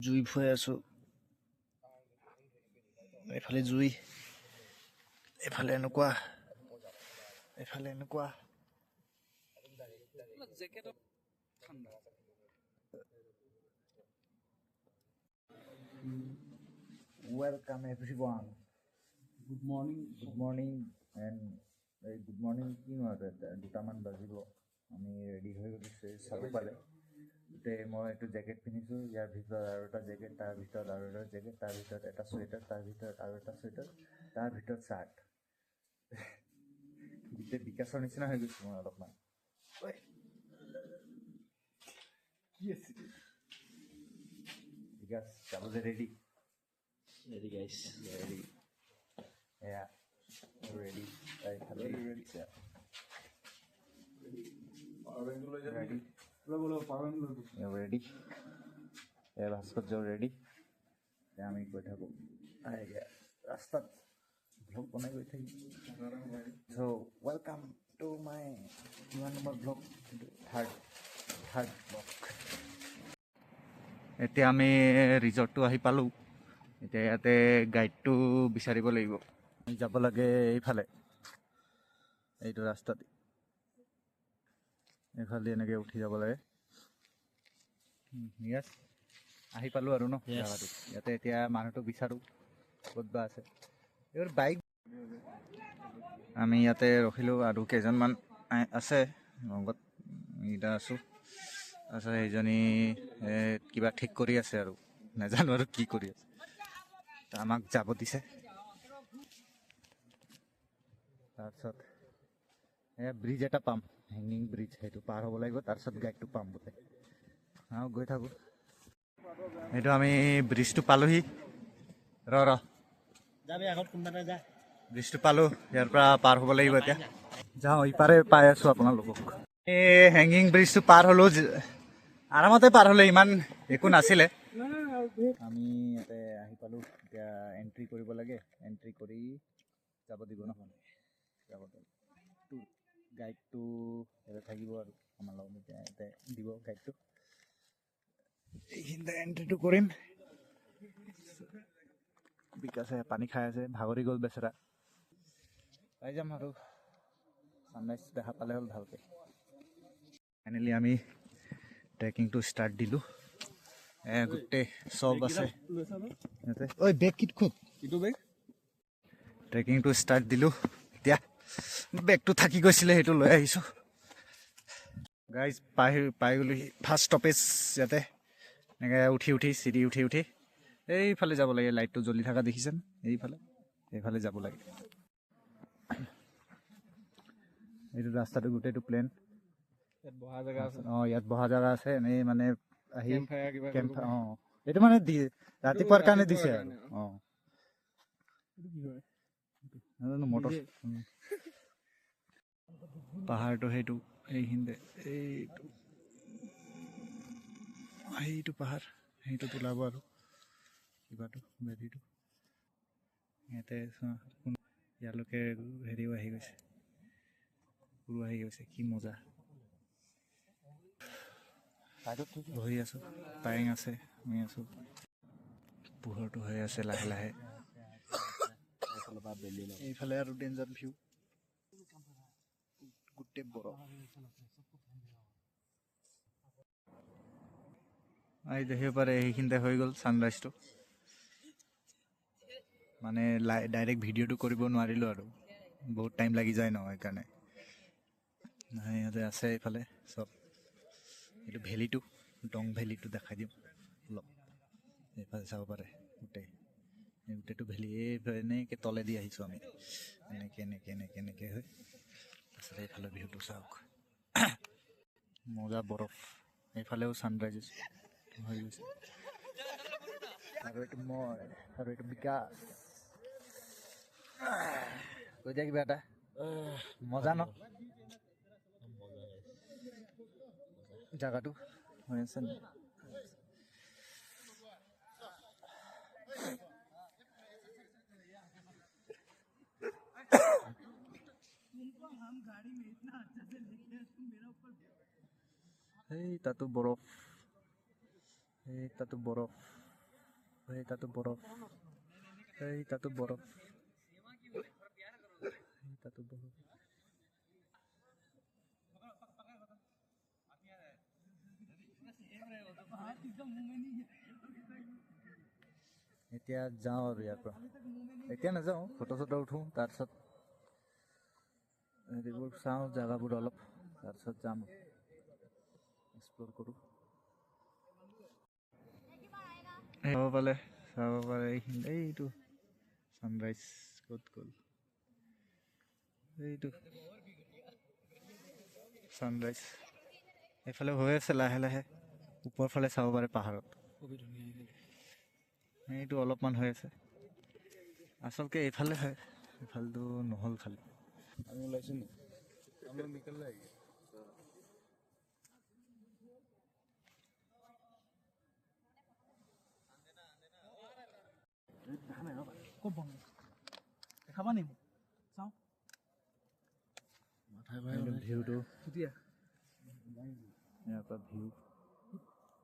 জুই ফুৱাই আছো এফালে জুই এফালে এনেকুৱা Welcome everyone. Good morning and good morning কি নহয় দুটামান বাজিব আমি ৰেডি হৈ গৈছে চাৰিওফালে মই এইটো জেকেট পিন্ধিছোঁ ইয়াৰ ভিতৰত আৰু এটা জেকেট তাৰ ভিতৰত আৰু এটা জেকেট তাৰ ভিতৰত এটা চুৱেটাৰ তাৰ ভিতৰত আৰু এটা চুৱেটাৰ তাৰ ভিতৰত চাৰ্ট গোটেই বিকাশৰ নিচিনা হৈ গৈছোঁ মই অলপমান কি আছিল বিকাশ যাবলৈ ready guys ready yeah ready ready ভাস্কৰ্য ৰেডি আমি গৈ থাকোঁ ৰাস্তাত ব্লগ বনাই গৈ থাকিম চ' ৱেলকাম টু মাই কিমান নম্বৰ ব্লগ থাৰ্ড ব্লগ এতিয়া আমি ৰিজৰ্টটো আহি পালোঁ এতিয়া ইয়াতে গাইডটো বিচাৰিব লাগিব আমি যাব লাগে এইফালে এইটো ৰাস্তাত এইফালে এনেকৈ উঠি যাব লাগে ইয়াত আহি পালোঁ আৰু ন জেগাটো ইয়াতে এতিয়া মানুহটো বিচাৰোঁ ক'ত বা আছে এইবোৰ বাইক আমি ইয়াতে ৰখিলোঁ আৰু কেইজনমান আছে লগত এইকেইটা আছোঁ তাৰপিছত সেইজনী কিবা ঠিক কৰি আছে আৰু নাজানো আৰু কি কৰি আছে আমাক যাব দিছে তাৰপিছত ব্ৰিজ এটা পাম হেংগিং ব্ৰিজ সেইটো পাৰ হ'ব লাগিব তাৰপিছত গাইডটো পাম বোলে গৈ থাকোঁ এইটো আমি ব্ৰিজটো পালোঁহি ব্ৰিজটো পালোঁ ইয়াৰ পৰা পাৰ হ'ব লাগিব এতিয়া যাওঁ ইপাৰে পাই আছোঁ আপোনালোকক এই হেংগিং ব্ৰিজটো পাৰ হ'লোঁ আৰামতে পাৰ হ'লে ইমান একো নাছিলে আমি ইয়াতে আহি পালোঁ এতিয়া এণ্ট্ৰি কৰিব লাগে এণ্ট্ৰি কৰি যাব দিব নহয় গাইডটো ইয়াতে থাকিব আৰু আমাৰ লগত এতিয়া ইয়াতে দিব গাইডটো এইখিনিতে এণ্ট্ৰিটো কৰিম বিকাশে পানী খাই আছে ভাগৰি গ'ল বেচেৰা পাই যাম আৰু ছানৰাইজ দেখা পালে হ'ল ভালকৈ ফাইনেলি আমি ট্ৰেকিংটো ষ্টাৰ্ট দিলোঁ গোটেই চব আছে ইয়াতে ঐ বেগ কিট খুব ট্ৰেকিংটো ষ্টাৰ্ট দিলোঁ এতিয়া বেগটো থাকি গৈছিলে সেইটো লৈ আহিছোঁ গাইজ পাই গ'লোহি ফাৰ্ষ্ট ষ্টপেজ ইয়াতে এনেকৈ উঠি চিৰি উঠি এইফালে যাব লাগে লাইটটো জ্বলি থকা দেখিছেন এইফালে যাব লাগে এইটো ৰাস্তাটো গোটেইটো প্লেন ইয়াত বহা জেগা আছে এনেই মানে আহি এইটো মানে ৰাতিপুৱাৰ কাৰণে দিছে আৰু মটৰ পাহাৰটো এইখিনিতে এইটো পাহাৰ সেইটো তোলাব আৰু কিবাটো বেলিটো ইয়াতে ইয়ালৈকে হেৰিও আহি গৈছে কি মজা বহি আছোঁ টাইং আছে আমি আছোঁ পোহৰটো হৈ আছে লাহে লাহে এইফালে আৰু ডেঞ্জাৰ ভিউ গোটেই বৰফ দেখিব পাৰে সেইখিনিতে হৈ গ'ল ছানৰাইজটো মানে ডাইৰেক্ট ভিডিঅ'টো কৰিব নোৱাৰিলোঁ আৰু বহুত টাইম লাগি যায় ন সেইকাৰণে সিহঁতে আছে এইফালে চব এইটো ভেলীটো ডং ভেলীটো দেখাই দিওঁ অলপ এইফালে চাব পাৰে গোটেইটো ভেলী এনেকৈ তলেদি আহিছোঁ আমি এনেকৈ হৈ তাৰপিছত এইফালে ভিউটো চাওক মজা বৰফ এইফালেও ছানৰাইজ হৈ গৈছে আৰু এইটো মই আৰু এইটো বিকাশ কৈ দিয়া কিবা এটা মজা ন জাগাটো হৈ আছে তাতো বৰফ এই তাতো বৰফ, এই তাতো বৰফ, এই তাতো বৰফ। এতিয়া যাওঁ আৰু ইয়াৰ পৰা, এতিয়া নাযাওঁ, ফটো চটো উঠোঁ, তাৰপিছত এইবোৰ চাওঁ জেগাবোৰ অলপ, তাৰপিছত যাম, এক্সপ্ল'ৰ কৰোঁ। চাব পাৰে এইটো ছানৰাইজ ক'ত গ'ল, এইটো ছানৰাইজ এইফালে হৈ আছে লাহে লাহে, ওপৰ ফালে চাব পাৰে পাহাৰত, এইটো অলপমান হৈ আছে, আচলতে এইফালে হয়, এইফালটো নহ'ল খালি। আমি ওলাইছোঁ নি আমরা নিকল যাएंगे দেখাবা নি চাওঁ ভিউটো কেতিয়া ইয়াৰ পৰা ভিউ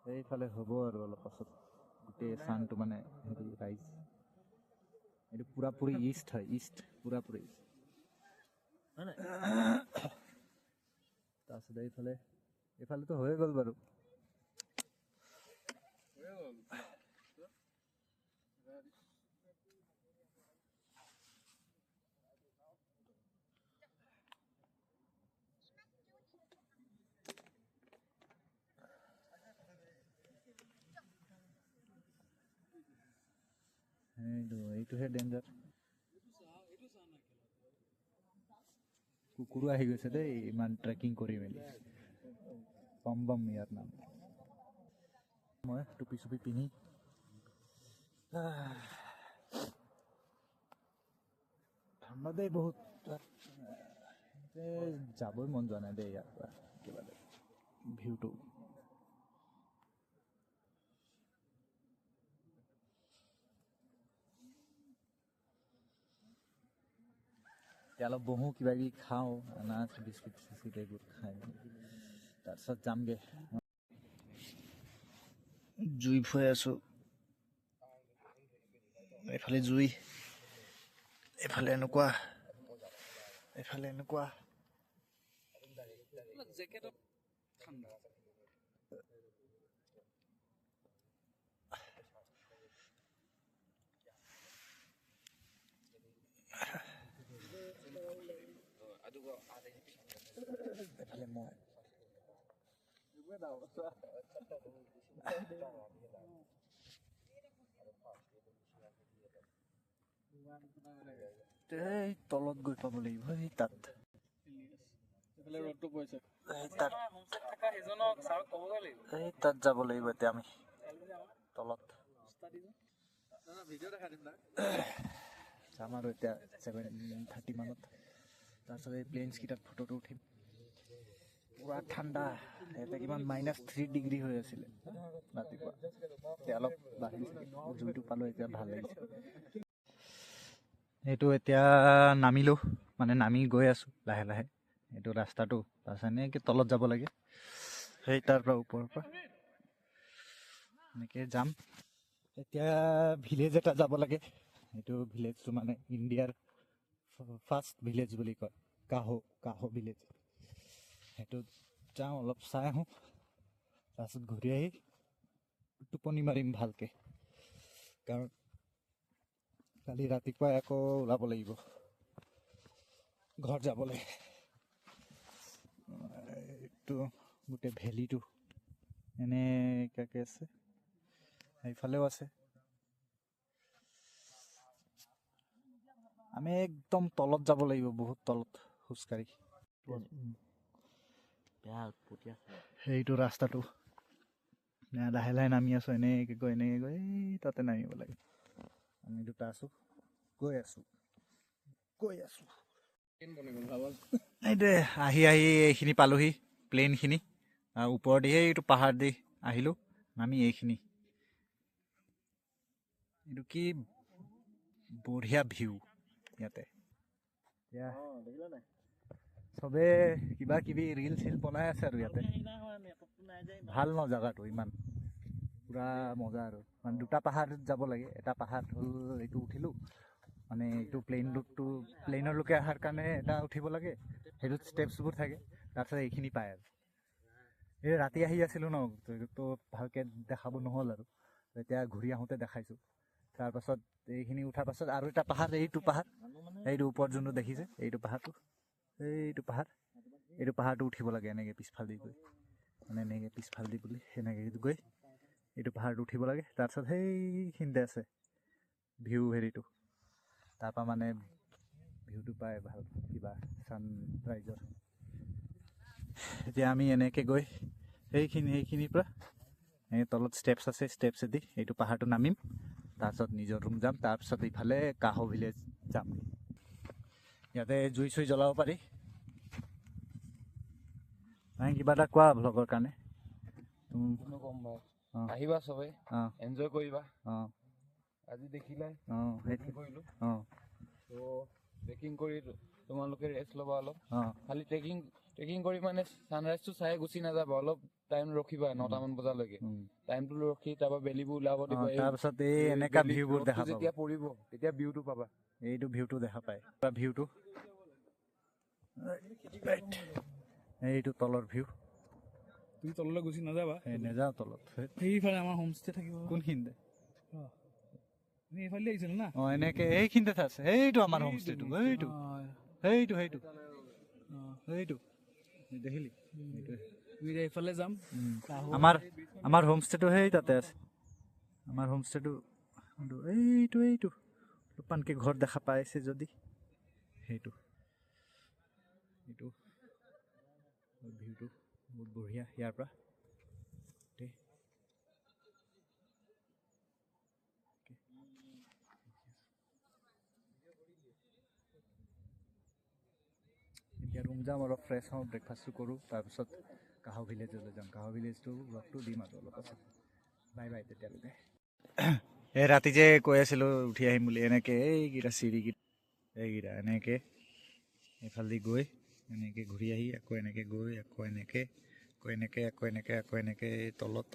এইফালে হ'ব আৰু অলপ পাছত গোটেই চানটো মানে হেৰি ৰাইজ, এইটো পুৰাপুৰি ইষ্ট হয়, ইষ্ট পুৰাপুৰি তাৰপিছত এইফালেতো হৈয়ে গ'ল বাৰু। এইটোহে ডেঞ্জাৰ, কুকুৰো আহি গৈছে দেই ইমান ট্ৰেকিং কৰি মেলি, বম বম ইয়াৰ নাম। মই টুপি চুপি পিন্ধি ঠাণ্ডা দেই বহুত, যাবই মন যোৱা নাই দেই ইয়াৰ পৰা কিবা ভিউটো। এতিয়া অলপ বহোঁ, কিবা কিবি খাওঁ, আনাজ বিস্কুট চিস্কুট এইবোৰ খাই তাৰপিছত যামগৈ। জুই ফুৱাই আছোঁ, এইফালে জুই, এইফালে এনেকুৱা, এইফালে এনেকুৱা। জেকেটত ঠাণ্ডা এইফালে মই এই তলত গৈ পাব লাগিব, এই তাত ৰ'দটো পৰিছে, এই তাত যাব লাগিব এতিয়া আমি তলত যাম আৰু এতিয়া 7:30 মানত, তাৰপিছত এই প্লেইনছকেইটাত ফটোটো উঠিম। পুৰা ঠাণ্ডা, ইয়াতে কিমান -3 ডিগ্ৰী হৈ আছিলে ৰাতিপুৱা, এতিয়া অলপ বাঢ়িছে, জুইটো পালোঁ এতিয়া ভাল লাগিছে। এইটো এতিয়া নামিলোঁ, মানে নামি গৈ আছোঁ লাহে লাহে, এইটো ৰাস্তাটো তাৰপিছত এনেকৈ তলত যাব লাগে, সেই তাৰ পৰা ওপৰৰ পৰা এনেকৈ যাম। এতিয়া ভিলেজ এটা যাব লাগে, এইটো ভিলেজটো মানে ইণ্ডিয়াৰ ফাৰ্ষ্ট ভিলেজ বুলি কয়, কাহো ভিলেজ। সেইটোত যাওঁ, অলপ চাই আহোঁ, তাৰপিছত ঘূৰি আহি টোপনি মাৰিম ভালকৈ, কাৰণ কালি ৰাতিপুৱাই আকৌ ওলাব লাগিব ঘৰ যাবলৈ। এইটো গোটেই ভেলীটো এনেকুৱাকৈ আছে, সেইফালেও আছে, আমি একদম তলত যাব লাগিব, বহুত তলত খোজকাঢ়ি। সেইটো ৰাস্তাটো লাহে লাহে নামি আছোঁ, এনেকৈ গৈ এই তাতে নামিব লাগে। আমি দুটা আছোঁ, গৈ আছোঁ এইটোৱে আহি এইখিনি পালোহি, প্লেইনখিনি ওপৰত দি এইটো পাহাৰ দি আহিলোঁ নামি, এইখিনি এইটো কি বঢ়িয়া ভিউ ইয়াতে। এতিয়া চবে কিবা কিবি ৰিল চিল বনাই আছে আৰু ইয়াতে ভাল ন জেগাটো ইমান পূৰা মজা আৰু মানে দুটা পাহাৰত যাব লাগে। এটা পাহাৰ হ'ল এইটো উঠিলোঁ, মানে এইটো প্লেইনৰলৈকে অহাৰ কাৰণে এটা উঠিব লাগে, সেইটোত ষ্টেপছবোৰ থাকে, তাৰপিছত এইখিনি পায় আৰু। এই ৰাতি আহি আছিলোঁ ন, তো ভালকৈ দেখাব নহ'ল আৰু এতিয়া ঘূৰি আহোঁতে দেখাইছোঁ। তাৰপাছত এইখিনি উঠাৰ পাছত আৰু এটা পাহাৰ, এইটো পাহাৰ, এইটো ওপৰত যোনটো দেখিছে এইটো পাহাৰটো, এইটো পাহাৰটো উঠিব লাগে এনেকৈ পিছফালেদি গৈ, মানে এনেকৈ পিছফালেদি বুলি সেনেকৈ গৈ এইটো পাহাৰটো উঠিব লাগে। তাৰপিছত সেইখিনিতে আছে ভিউ, হেৰিটো তাৰপৰা মানে ভিউটো পায় ভাল, কিবা ছানৰাইজৰ। এতিয়া আমি এনেকৈ গৈ সেইখিনিৰ পৰা এই তলত ষ্টেপছ আছে, ষ্টেপছেদি এইটো পাহাৰটো নামিম, তাৰপিছত নিজৰ ৰুম যাম, তাৰপিছত ইফালে কাহো ভিলেজ যাম। ইয়াতে জুই চুই জ্বলাব পাৰি। নাই কিবা এটা কোৱা ভ্লগৰ কাৰণে। কম ভাই, অঁ আহিবা চবে, অঁ এনজয় কৰিবা। অঁ আজি দেখিলাই অঁ ট্ৰেকিং কৰিলোঁ, অঁ তো ট্ৰেকিং কৰি তোমালোকে ৰেষ্ট ল'বা অলপ। অঁ খালি ট্ৰেকিং কৰি মানে ছানৰাইজটো চাই গুচি নাযাবা, অলপ টাইম ৰখিবা 9টামান বজালৈকে। টাইমটো ৰখি তাৰপৰা বেলিবোৰ ওলাব দিবা। তাৰপিছত এই এনেকা ভিউবোৰ দেখা পাব, যেতিয়া পৰিব তেতিয়া ভিউটো পাবা। এইটো ভিউটো দেখা পায়, ভিউটো এইটো তলৰ ভিউ। তুমি তললৈ গুচি নাযাবা, নেযাওঁ তলত, সেইফালে আমাৰ হোমষ্টে থাকিব। কোনখিনিতে? তুমি এইফালে আহিছিলা না? অঁ এনেকৈ এইখিনিতে আছে, সেইটো আমাৰ হোমষ্টেটো, সেইটো দেখিলি? তুমি এতিয়া এইফালে যাম। আমাৰ হোমষ্টেটো সেই তাতে আছে। আমাৰ হোমষ্টেটো এইটো অলপমানকৈ ঘৰ দেখা পাইছে যদি সেইটো ভিউটো বহুত বঢ়িয়া ইয়াৰ পৰা। এতিয়া ৰুম যাম, অলপ ফ্ৰেছ হওঁ, ব্ৰেকফাষ্টটো কৰোঁ, তাৰপিছত কাহো ভিলেজলৈ যাম। কাহো ভিলেজটো ব্লগটো দিম আৰু অলপ পাছত। বাই বাই তেতিয়ালৈকে। এই ৰাতি যে কৈ আছিলোঁ উঠি আহিম বুলি, এনেকৈ এইকেইটা চিৰিকেইটা, এইকেইটা এনেকৈ এইফালেদি গৈ এনেকৈ ঘূৰি আহি আকৌ এনেকৈ গৈ আকৌ এনেকৈ তলত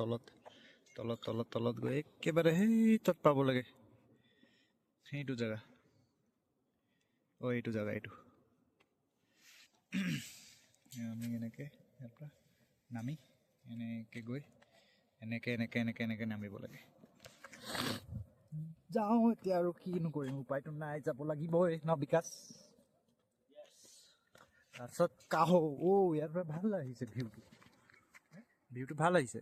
গৈ একেবাৰে সেই তাত পাব লাগে, সেইটো জেগা। এইটো জেগা, এইটো আমি এনেকৈ ইয়াৰ পৰা নামি এনেকৈ গৈ এনেকৈ নামিব লাগে। যাওঁ এতিয়া, আৰু কিনো কৰিম, উপায়তো নাই, যাব লাগিবই ন বিকাশ। তাৰপিছত কাহো, ইয়াৰ পৰা ভাল আহিছে ভিউটো ভাল আহিছে।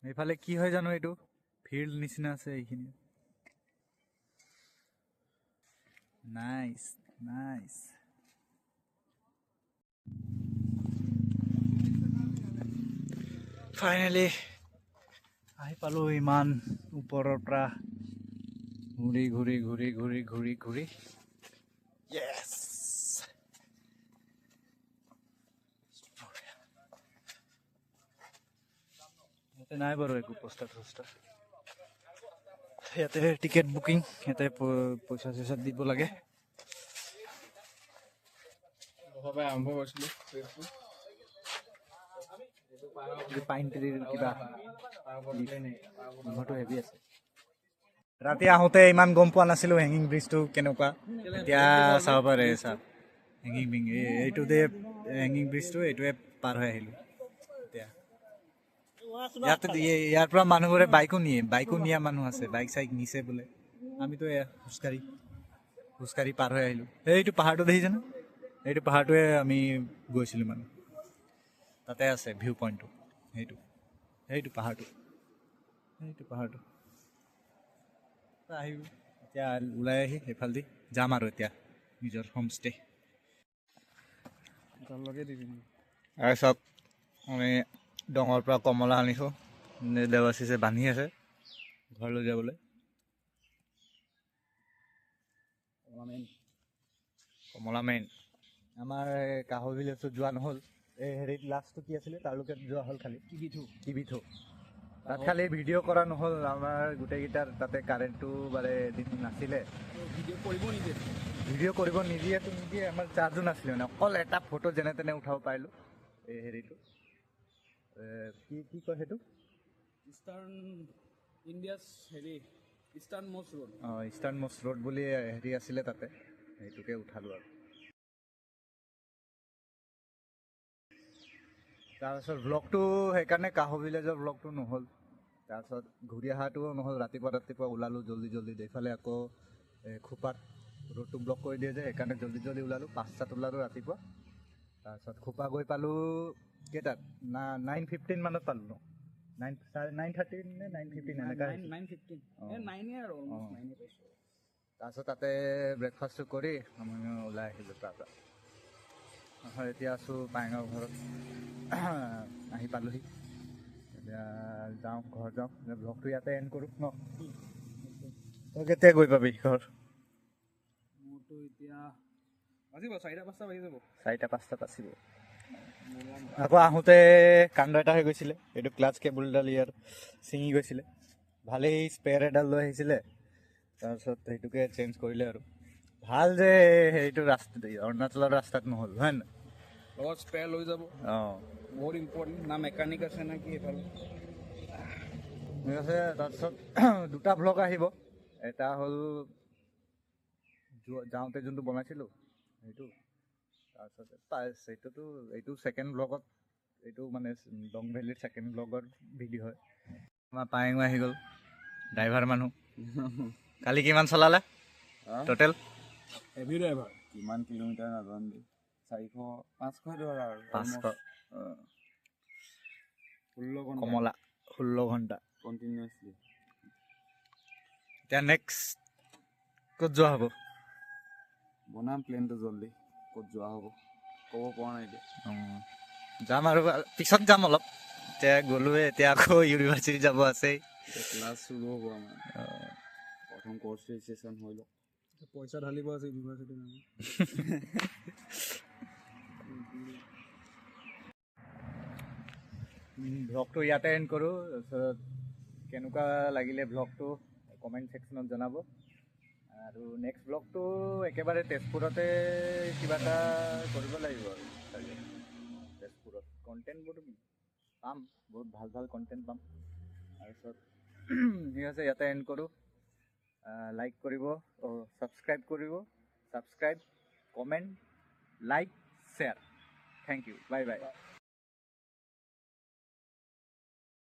এইফালে কি হয় জানো, এইটো ফিল্ড নিচিনা আছে এইখিনি। নাইচ। ফাইনেলি আহি পালোঁ ইমান ওপৰৰ পৰা ঘূৰি। য়েছ, ইয়াতে নাই বাৰু একো পোষ্টাৰ চোষ্টাৰ। ইয়াতে টিকেট বুকিং, ইয়াতে পইচা চইচা দিব লাগে। আৰম্ভ কৰিছিলোঁ পাইন ট্ৰিৰ কিবা ঘৰটো হেভি আছে। ৰাতি আহোঁতে ইমান গম পোৱা নাছিলোঁ হেঙিং ব্ৰিজটো কেনেকুৱা, এতিয়া চাব পাৰে চাওক হেঙিং হেঙিং ব্ৰিজটো এইটোৱে পাৰ হৈ আহিলোঁ। এতিয়া ইয়াৰ পৰা মানুহবোৰে বাইকো নিয়া মানুহ আছে, বাইক চাইক নিছে বোলে। আমিতো খোজকাঢ়ি পাৰ হৈ আহিলোঁ। এইটো পাহাৰটো দেখিছেনে? এইটো পাহাৰটোৱে আমি গৈছিলোঁ মানে, তাতে আছে ভিউ পইণ্টটো, সেইটো পাহাৰটো আহিলোঁ। এতিয়া ওলাই আহি সেইফালেদি যাম আৰু এতিয়া নিজৰ হোমষ্টে। আৰু চাওক আমি ডঙৰ পৰা কমলা আনিছোঁ, দেৱাশিছে বান্ধি আছে ঘৰলৈ যাবলৈ। কমলা মেইন আমাৰ কাহো ভিলেজত যোৱা নহ'ল। এই হেৰিত লাষ্টটো কি আছিলে, তালৈকে যোৱা হ'ল খালি টিভিথো। তাত খালি ভিডিঅ' কৰা নহ'ল, আমাৰ গোটেইকেইটাৰ তাতে কাৰেণ্টটো বাৰে এদিন নাছিলে, ভিডিঅ' কৰিব নিদিয়ে, আমাৰ চাৰ্জো নাছিলে মানে, অকল এটা ফটো যেনে তেনে উঠাব পাৰিলোঁ। এই হেৰিটো কি কয় সেইটো, ইষ্টাৰ্ণ ইণ্ডিয়াছ হেৰি ইষ্টাৰ্ণ মষ্ট ৰোড অঁ ইষ্টাৰ্ণ মষ্ট ৰোড বুলি হেৰি আছিলে তাতে, সেইটোকে উঠালোঁ আৰু। তাৰপিছত ব্লগটো সেইকাৰণে কাহো ভিলেজৰ ব্লগটো নহ'ল। তাৰপিছত ঘূৰি অহাটোও নহ'ল, ৰাতিপুৱা ওলালোঁ জল্দি এইফালে আকৌ খোপাত ৰোডটো ব্লক কৰি দিয়ে যে, সেইকাৰণে জল্দি ওলালোঁ, 5টাত ওলালোঁ ৰাতিপুৱা। তাৰপিছত খোপা গৈ পালোঁ কেইটাত 9:15 মানত পালোঁ ন, 9:30 নে 9:15 এনেকুৱা হৈছে। 9:15 অঁ। 9 আৰু অঁ। 9 পাইছোঁ। তাৰপিছত তাতে ব্ৰেকফাষ্টটো কৰি আমি ওলাই আহিলোঁ তাৰপৰা। হয় এতিয়া আছোঁ পাইঙৰ ঘৰত, আহি পালোঁহি। এতিয়া যাওঁ, ঘৰ যাওঁ, ব্লগটো ইয়াতে এণ্ড কৰোঁ ন। তই কেতিয়া গৈ পাবি ঘৰ? মোৰতো এতিয়া বাজিব 4-5টা বাজি যাব। 4-5টা বাজিব। আকৌ আহোঁতে কাণ্ড এটা হৈ গৈছিলে, এইটো ক্লাছ কেবুলডাল ইয়াত ছিঙি গৈছিলে। ভালেই স্পেয়াৰ এডাল লৈ আহিছিলে, তাৰপিছত সেইটোকে চেঞ্জ কৰিলে আৰু। ভাল যে সেইটো ৰাস্তাত অৰুণাচলৰ ৰাস্তাত নহ'ল, হয় নাই? লগত স্পেয়াৰ লৈ যাব, অঁ বহুত ইম্পৰ্টেণ্ট। না মেকানিক আছে না কি এইফালে। ঠিক আছে। তাৰপিছত দুটা ব্লগ আহিব, এটা হ'ল যাওঁতে যোনটো বনাইছিলোঁ সেইটো, তাৰপিছত এইটো ছেকেণ্ড ব্লগত, এইটো মানে ডং ভেলীৰ ছেকেণ্ড ব্লগৰ ভিডিঅ' হয়। আমাৰ পায়েঙো আহি গ'ল, ড্ৰাইভাৰ মানুহ। কালি কিমান চলালে টোটেল? Heavy driver. কিমান কিলোমিটাৰ নাজানো দেই, 500 ধৰা আৰু 500 16 ঘণ্টা কমলা 16 ঘণ্টা কণ্টিনিউৱাছলি। এতিয়া নেক্সট ক'ত যোৱা হ'ব? বনাম প্লেনটো জল্দি, ক'ত যোৱা হ'ব ক'ব পৰা নাই এতিয়া। যাম আৰু পিছত যাম অলপ, এতিয়া গ'লোৱে, এতিয়া আকৌ ইউনিভাৰ্চিটি যাব আছেই। এতিয়া ক্লাছ চুৰু হ'ব আমাৰ, প্ৰথম কৰ্চ ৰেজিষ্ট্ৰেশ্যন হৈ লওক। পইচা ঢালিব আছে ইউনিভাৰ্চিটিৰ নামত। ব্লগটো ইয়াতে এণ্ড কৰোঁ। তাৰপিছত কেনেকুৱা লাগিলে ব্লগটো কমেণ্ট ছেকশ্যনত জনাব। আৰু নেক্সট ব্লগটো একেবাৰে তেজপুৰতে কিবা এটা কৰিব লাগিব আৰু চাগে। তেজপুৰত কণ্টেণ্টবোৰ পাম, বহুত ভাল কণ্টেণ্ট পাম। তাৰপিছত ঠিক আছে, ইয়াতে এণ্ড কৰোঁ। লাইক কৰিব, ছাবস্ক্ৰাইব কৰিব, comment, like, share. Thank you, bye by.